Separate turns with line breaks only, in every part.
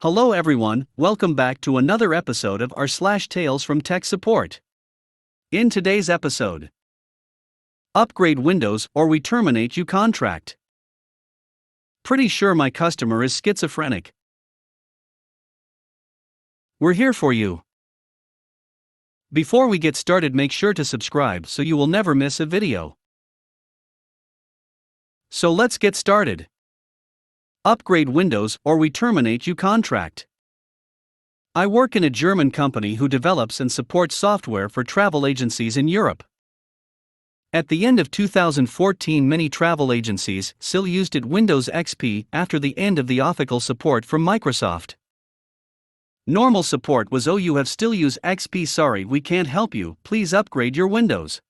Hello everyone, welcome back to another episode of r/slash Tales from Tech Support. In today's episode, upgrade Windows or we terminate you contract. Pretty sure my customer is schizophrenic. We're here for you. Before we get started, make sure to subscribe so you will never miss a video. So let's get started. Upgrade Windows or we terminate you contract. I work in a German company who develops and supports software for travel agencies in Europe. At the end of 2014, many travel agencies still used Windows XP after the end of the official support from Microsoft. Normal support was, "Oh, you have still use XP, sorry we can't help you, please upgrade your Windows."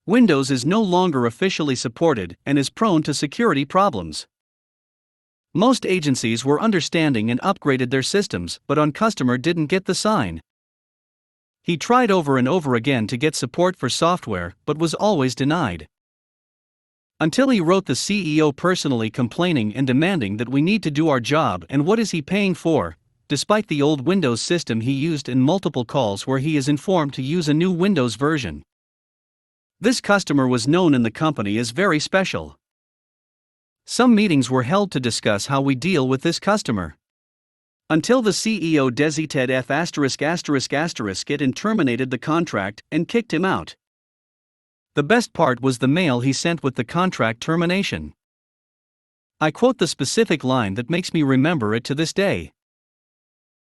Windows is no longer officially supported and is prone to security problems. Most agencies were understanding and upgraded their systems, but our customer didn't get the sign. He tried over and over again to get support for software, but was always denied. Until he wrote the CEO personally complaining and demanding that we need to do our job and what is he paying for, despite the old Windows system he used in multiple calls where he is informed to use a new Windows version. This customer was known in the company as very special. Some meetings were held to discuss how we deal with this customer. Until the CEO decided it and terminated the contract and kicked him out. The best part was the mail he sent with the contract termination. I quote the specific line that makes me remember it to this day.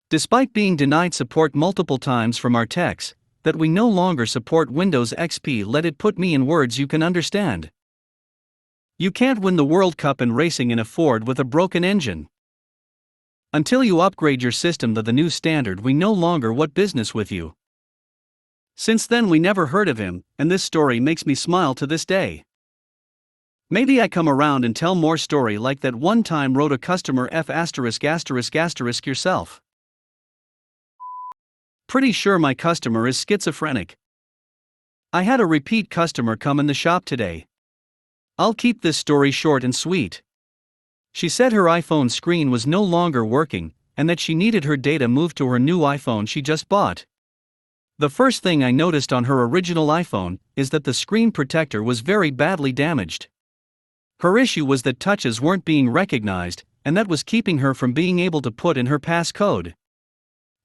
Despite being denied support multiple times from our techs, that we no longer support Windows XP, let it put me in words you can understand. You can't win the World Cup in racing in a Ford with a broken engine. Until you upgrade your system to the new standard, we no longer want business with you. Since then we never heard of him, and this story makes me smile to this day. Maybe I come around and tell more story like that one time wrote a customer yourself. Pretty sure my customer is schizophrenic. I had a repeat customer come in the shop today. I'll keep this story short and sweet. She said her iPhone screen was no longer working, and that she needed her data moved to her new iPhone she just bought. The first thing I noticed on her original iPhone is that the screen protector was very badly damaged. Her issue was that touches weren't being recognized, and that was keeping her from being able to put in her passcode.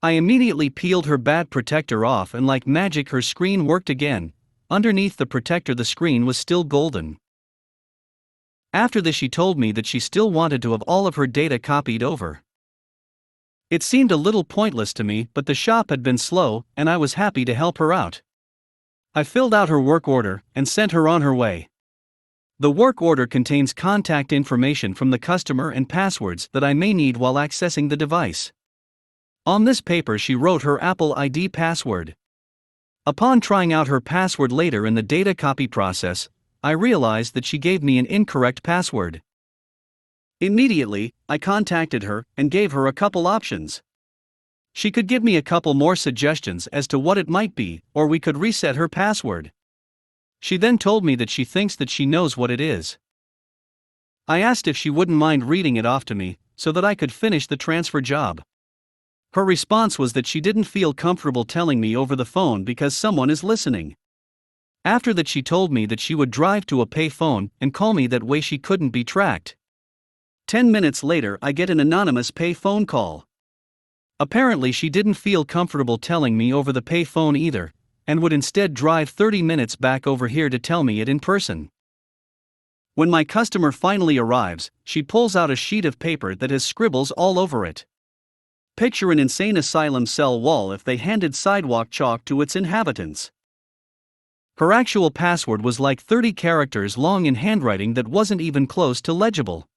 I immediately peeled her bad protector off, and like magic her screen worked again. Underneath the protector the screen was still golden. After this she told me that she still wanted to have all of her data copied over. It seemed a little pointless to me, but the shop had been slow, and I was happy to help her out. I filled out her work order and sent her on her way. The work order contains contact information from the customer and passwords that I may need while accessing the device. On this paper she wrote her Apple ID password. Upon trying out her password later in the data copy process, I realized that she gave me an incorrect password. Immediately, I contacted her and gave her a couple options. She could give me a couple more suggestions as to what it might be, or we could reset her password. She then told me that she thinks that she knows what it is. I asked if she wouldn't mind reading it off to me, so that I could finish the transfer job. Her response was that she didn't feel comfortable telling me over the phone because someone is listening. After that she told me that she would drive to a pay phone and call me, that way she couldn't be tracked. 10 minutes later I get an anonymous pay phone call. Apparently she didn't feel comfortable telling me over the pay phone either, and would instead drive 30 minutes back over here to tell me it in person. When my customer finally arrives, she pulls out a sheet of paper that has scribbles all over it. Picture an insane asylum cell wall if they handed sidewalk chalk to its inhabitants. Her actual password was like 30 characters long in handwriting that wasn't even close to legible.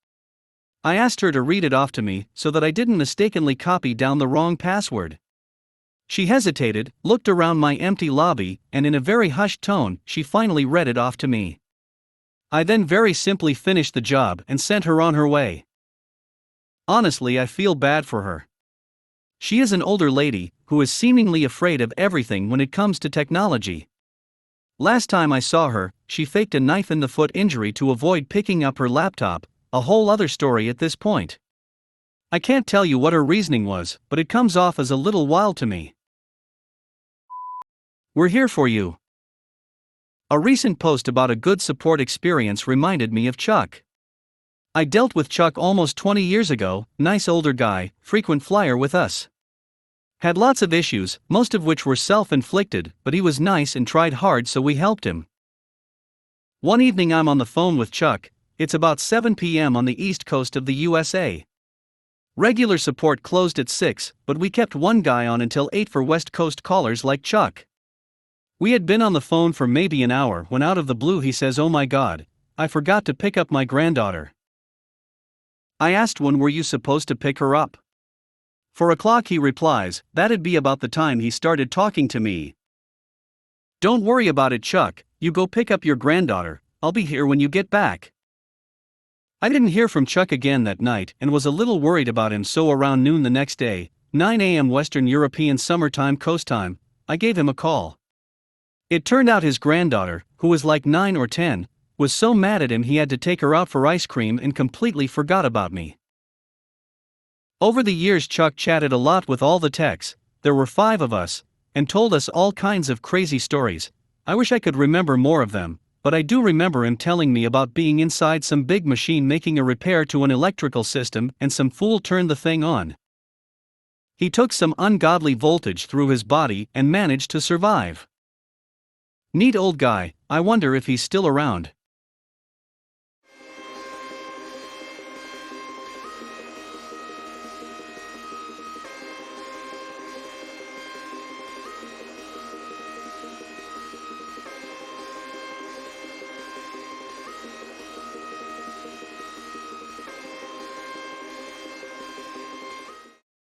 I asked her to read it off to me so that I didn't mistakenly copy down the wrong password. She hesitated, looked around my empty lobby, and in a very hushed tone, she finally read it off to me. I then very simply finished the job and sent her on her way. Honestly, I feel bad for her. She is an older lady who is seemingly afraid of everything when it comes to technology. Last time I saw her, she faked a knife in the foot injury to avoid picking up her laptop, a whole other story at this point. I can't tell you what her reasoning was, but it comes off as a little wild to me. We're here for you. A recent post about a good support experience reminded me of Chuck. I dealt with Chuck almost 20 years ago, nice older guy, frequent flyer with us. Had lots of issues, most of which were self-inflicted, but he was nice and tried hard, so we helped him. One evening I'm on the phone with Chuck. It's about 7 p.m. on the east coast of the USA. Regular support closed at 6, but we kept one guy on until 8 for West Coast callers like Chuck. We had been on the phone for maybe an hour when out of the blue he says, "Oh my God, I forgot to pick up my granddaughter." I asked, "When were you supposed to pick her up?" "4 o'clock," he replies. That'd be about the time he started talking to me. "Don't worry about it, Chuck, you go pick up your granddaughter, I'll be here when you get back." I didn't hear from Chuck again that night and was a little worried about him, so around noon the next day, 9 a.m. Western European Summertime Coast Time, I gave him a call. It turned out his granddaughter, who was like 9 or 10, was so mad at him he had to take her out for ice cream and completely forgot about me. Over the years Chuck chatted a lot with all the techs, there were 5 of us, and told us all kinds of crazy stories. I wish I could remember more of them, but I do remember him telling me about being inside some big machine making a repair to an electrical system and some fool turned the thing on. He took some ungodly voltage through his body and managed to survive. Neat old guy, I wonder if he's still around.